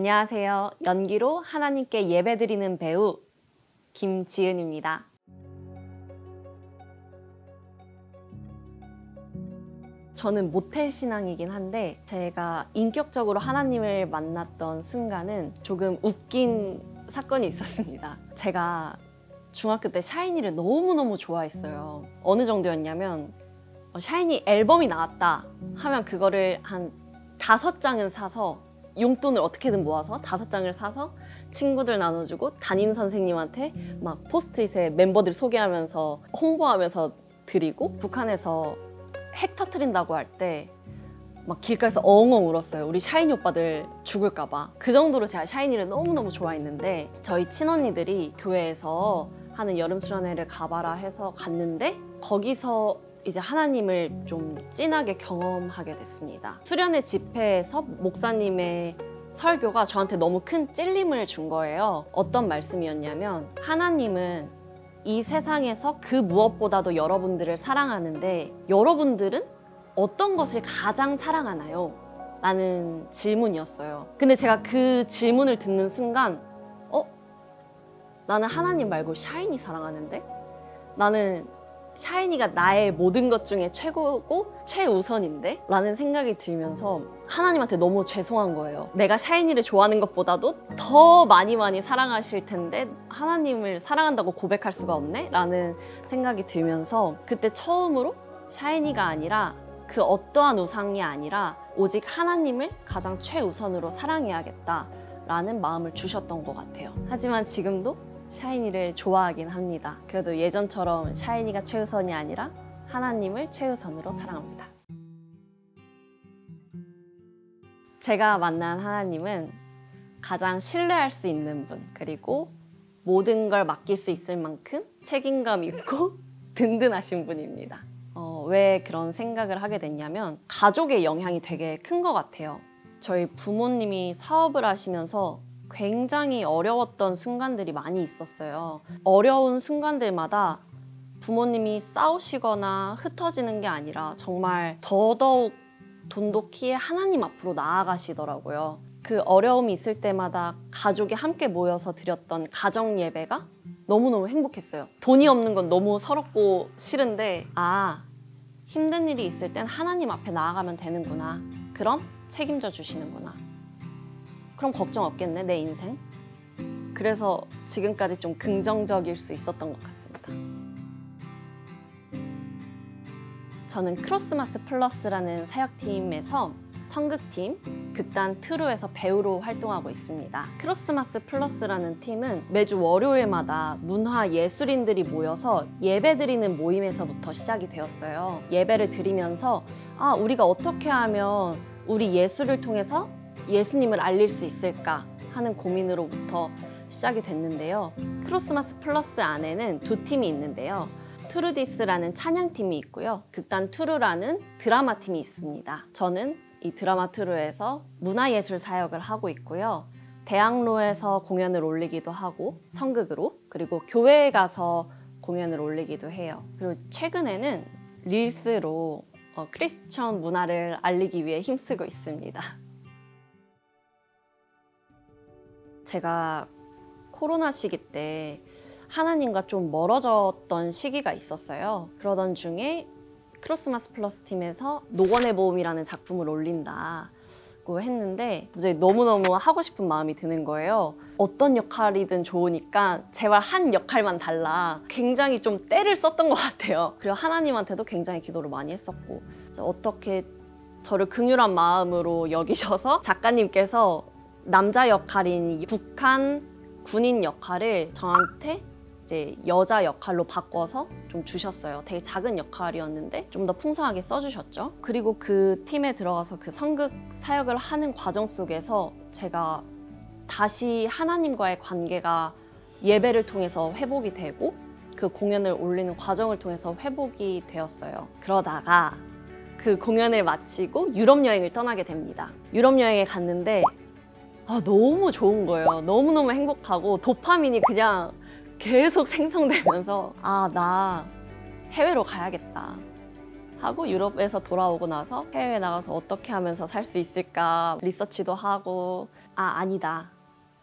안녕하세요. 연기로 하나님께 예배드리는 배우 김지은입니다. 저는 모태신앙이긴 한데 제가 인격적으로 하나님을 만났던 순간은 조금 웃긴 사건이 있었습니다. 제가 중학교 때 샤이니를 너무너무 좋아했어요. 어느 정도였냐면 샤이니 앨범이 나왔다 하면 그거를 한 5장은 사서 용돈을 어떻게든 모아서 5장을 사서 친구들 나눠주고 담임 선생님한테 막 포스트잇에 멤버들 소개하면서 홍보하면서 드리고, 북한에서 핵 터트린다고 할 때 막 길가에서 엉엉 울었어요. 우리 샤이니 오빠들 죽을까 봐. 그 정도로 제가 샤이니를 너무너무 좋아했는데, 저희 친언니들이 교회에서 하는 여름 수련회를 가봐라 해서 갔는데 거기서 이제 하나님을 좀 진하게 경험하게 됐습니다. 수련회 집회에서 목사님의 설교가 저한테 너무 큰 찔림을 준 거예요. 어떤 말씀이었냐면, 하나님은 이 세상에서 그 무엇보다도 여러분들을 사랑하는데 여러분들은 어떤 것을 가장 사랑하나요? 라는 질문이었어요. 근데 제가 그 질문을 듣는 순간 나는 하나님 말고 샤이니 사랑하는데? 나는 샤이니가 나의 모든 것 중에 최고고 최우선인데? 라는 생각이 들면서 하나님한테 너무 죄송한 거예요. 내가 샤이니를 좋아하는 것보다도 더 많이 사랑하실 텐데 하나님을 사랑한다고 고백할 수가 없네? 라는 생각이 들면서 그때 처음으로 샤이니가 아니라 그 어떠한 우상이 아니라 오직 하나님을 가장 최우선으로 사랑해야겠다 라는 마음을 주셨던 것 같아요. 하지만 지금도 샤이니를 좋아하긴 합니다. 그래도 예전처럼 샤이니가 최우선이 아니라 하나님을 최우선으로 사랑합니다. 제가 만난 하나님은 가장 신뢰할 수 있는 분, 그리고 모든 걸 맡길 수 있을 만큼 책임감 있고 든든하신 분입니다. 왜 그런 생각을 하게 됐냐면, 가족의 영향이 되게 큰 것 같아요. 저희 부모님이 사업을 하시면서 굉장히 어려웠던 순간들이 많이 있었어요. 어려운 순간들마다 부모님이 싸우시거나 흩어지는 게 아니라 정말 더더욱 돈독히 하나님 앞으로 나아가시더라고요. 그 어려움이 있을 때마다 가족이 함께 모여서 드렸던 가정 예배가 너무너무 행복했어요. 돈이 없는 건 너무 서럽고 싫은데, 힘든 일이 있을 땐 하나님 앞에 나아가면 되는구나. 그럼 책임져 주시는구나. 그럼 걱정 없겠네, 내 인생. 그래서 지금까지 좀 긍정적일 수 있었던 것 같습니다. 저는 크로스마스 플러스라는 사역팀에서 성극팀 극단 트루에서 배우로 활동하고 있습니다. 크로스마스 플러스라는 팀은 매주 월요일마다 문화 예술인들이 모여서 예배드리는 모임에서부터 시작이 되었어요. 예배를 드리면서 우리가 어떻게 하면 우리 예술을 통해서 예수님을 알릴 수 있을까 하는 고민으로부터 시작이 됐는데요. 크로스마스 플러스 안에는 두 팀이 있는데요. 투르디스라는 찬양팀이 있고요. 극단 투르라는 드라마 팀이 있습니다. 저는 이 드라마 트루에서 문화예술 사역을 하고 있고요. 대학로에서 공연을 올리기도 하고 성극으로, 그리고 교회에 가서 공연을 올리기도 해요. 그리고 최근에는 릴스로 크리스천 문화를 알리기 위해 힘쓰고 있습니다. 제가 코로나 시기 때 하나님과 좀 멀어졌던 시기가 있었어요. 그러던 중에 크로스마스 플러스 팀에서 노건의 보험이라는 작품을 올린다고 했는데 이제 너무너무 하고 싶은 마음이 드는 거예요. 어떤 역할이든 좋으니까 제발 한 역할만 달라. 굉장히 좀 때를 썼던 것 같아요. 그리고 하나님한테도 굉장히 기도를 많이 했었고, 어떻게 저를 긍휼한 마음으로 여기셔서 작가님께서 남자 역할인 북한 군인 역할을 저한테 이제 여자 역할로 바꿔서 좀 주셨어요. 되게 작은 역할이었는데 좀 더 풍성하게 써주셨죠. 그리고 그 팀에 들어가서 그 성극 사역을 하는 과정 속에서 제가 다시 하나님과의 관계가 예배를 통해서 회복이 되고 그 공연을 올리는 과정을 통해서 회복이 되었어요. 그러다가 그 공연을 마치고 유럽 여행을 떠나게 됩니다. 유럽 여행에 갔는데 너무 좋은 거예요. 너무너무 행복하고 도파민이 그냥 계속 생성되면서 나 해외로 가야겠다 하고 유럽에서 돌아오고 나서 해외에 나가서 어떻게 하면서 살 수 있을까 리서치도 하고 아니다.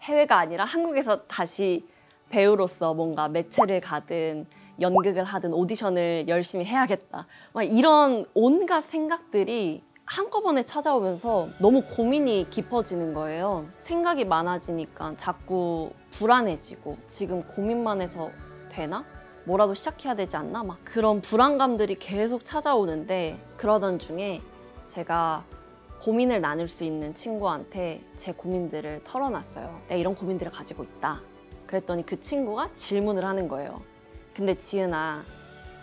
해외가 아니라 한국에서 다시 배우로서 뭔가 매체를 가든 연극을 하든 오디션을 열심히 해야겠다. 막 이런 온갖 생각들이 한꺼번에 찾아오면서 너무 고민이 깊어지는 거예요. 생각이 많아지니까 자꾸 불안해지고 지금 고민만 해서 되나? 뭐라도 시작해야 되지 않나? 막 그런 불안감들이 계속 찾아오는데 그러던 중에 제가 고민을 나눌 수 있는 친구한테 제 고민들을 털어놨어요. 내가 이런 고민들을 가지고 있다. 그랬더니 그 친구가 질문을 하는 거예요. 근데 지은아,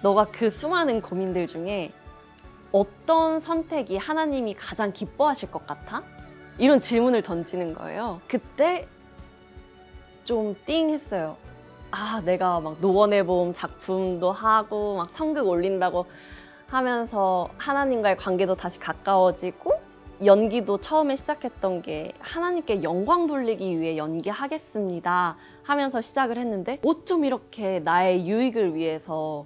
너가 그 수많은 고민들 중에 어떤 선택이 하나님이 가장 기뻐하실 것 같아? 이런 질문을 던지는 거예요. 그때 좀 띵 했어요. 내가 막 노원의 봄 작품도 하고 막 성극 올린다고 하면서 하나님과의 관계도 다시 가까워지고 연기도 처음에 시작했던 게 하나님께 영광 돌리기 위해 연기하겠습니다 하면서 시작을 했는데 어쩜 이렇게 나의 유익을 위해서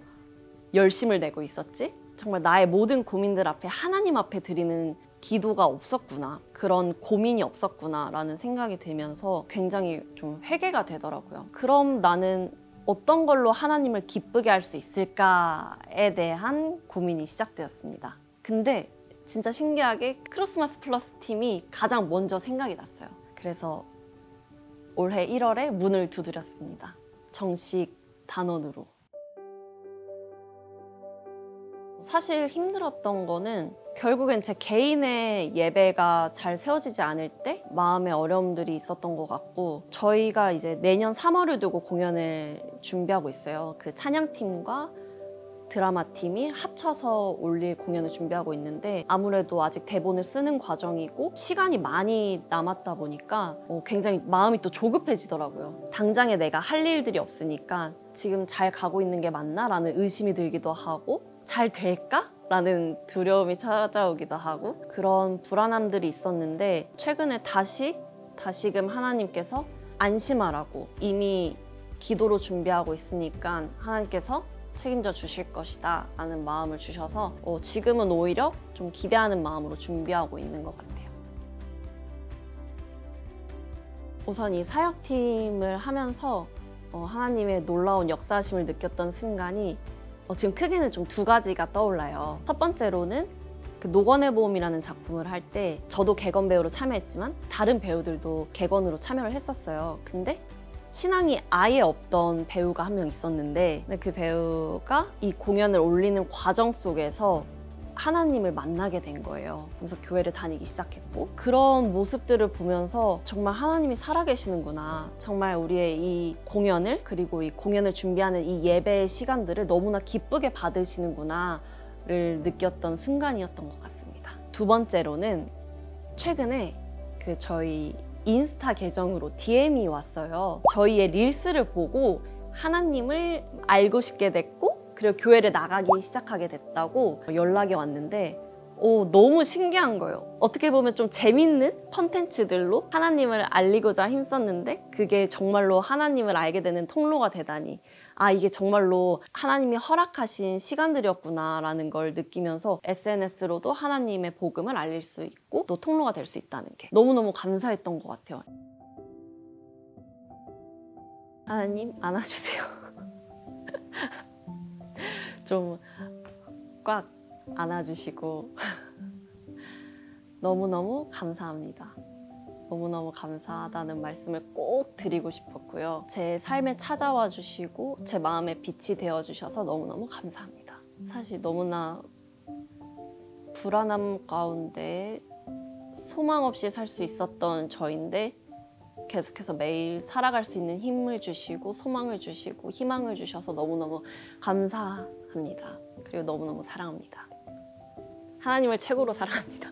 열심을 내고 있었지? 정말 나의 모든 고민들 앞에 하나님 앞에 드리는 기도가 없었구나, 그런 고민이 없었구나 라는 생각이 들면서 굉장히 좀 회개가 되더라고요. 그럼 나는 어떤 걸로 하나님을 기쁘게 할 수 있을까에 대한 고민이 시작되었습니다. 근데 진짜 신기하게 크로스마스 플러스 팀이 가장 먼저 생각이 났어요. 그래서 올해 1월에 문을 두드렸습니다. 정식 단원으로. 사실 힘들었던 거는 결국엔 제 개인의 예배가 잘 세워지지 않을 때 마음의 어려움들이 있었던 것 같고, 저희가 이제 내년 3월을 두고 공연을 준비하고 있어요. 그 찬양팀과 드라마팀이 합쳐서 올릴 공연을 준비하고 있는데 아무래도 아직 대본을 쓰는 과정이고 시간이 많이 남았다 보니까 굉장히 마음이 또 조급해지더라고요. 당장에 내가 할 일들이 없으니까 지금 잘 가고 있는 게 맞나? 라는 의심이 들기도 하고 잘 될까? 라는 두려움이 찾아오기도 하고 그런 불안함들이 있었는데 최근에 다시금 하나님께서 안심하라고, 이미 기도로 준비하고 있으니까 하나님께서 책임져 주실 것이다 라는 마음을 주셔서 지금은 오히려 좀 기대하는 마음으로 준비하고 있는 것 같아요. 우선 이 사역팀을 하면서 하나님의 놀라운 역사하심을 느꼈던 순간이 지금 크게는 좀 두 가지가 떠올라요. 첫 번째로는 그 노건의 보험이라는 작품을 할 때 저도 객원 배우로 참여했지만 다른 배우들도 객원으로 참여를 했었어요. 근데 신앙이 아예 없던 배우가 한 명 있었는데 그 배우가 이 공연을 올리는 과정 속에서 하나님을 만나게 된 거예요. 그래서 교회를 다니기 시작했고 그런 모습들을 보면서 정말 하나님이 살아계시는구나, 정말 우리의 이 공연을, 그리고 이 공연을 준비하는 이 예배의 시간들을 너무나 기쁘게 받으시는구나를 느꼈던 순간이었던 것 같습니다. 두 번째로는 최근에 저희 인스타 계정으로 DM이 왔어요. 저희의 릴스를 보고 하나님을 알고 싶게 됐고 그리고 교회를 나가기 시작하게 됐다고 연락이 왔는데 너무 신기한 거예요. 어떻게 보면 좀 재밌는 컨텐츠들로 하나님을 알리고자 힘썼는데 그게 정말로 하나님을 알게 되는 통로가 되다니, 이게 정말로 하나님이 허락하신 시간들이었구나 라는 걸 느끼면서 SNS로도 하나님의 복음을 알릴 수 있고 또 통로가 될 수 있다는 게 너무너무 감사했던 것 같아요. 하나님 안아주세요. 좀 꽉 안아주시고 너무너무 감사합니다. 너무너무 감사하다는 말씀을 꼭 드리고 싶었고요. 제 삶에 찾아와 주시고 제 마음에 빛이 되어 주셔서 너무너무 감사합니다. 사실 너무나 불안함 가운데 소망 없이 살 수 있었던 저인데 계속해서 매일 살아갈 수 있는 힘을 주시고 소망을 주시고 희망을 주셔서 너무너무 감사합니다. 그리고 너무너무 사랑합니다. 하나님을 최고로 사랑합니다.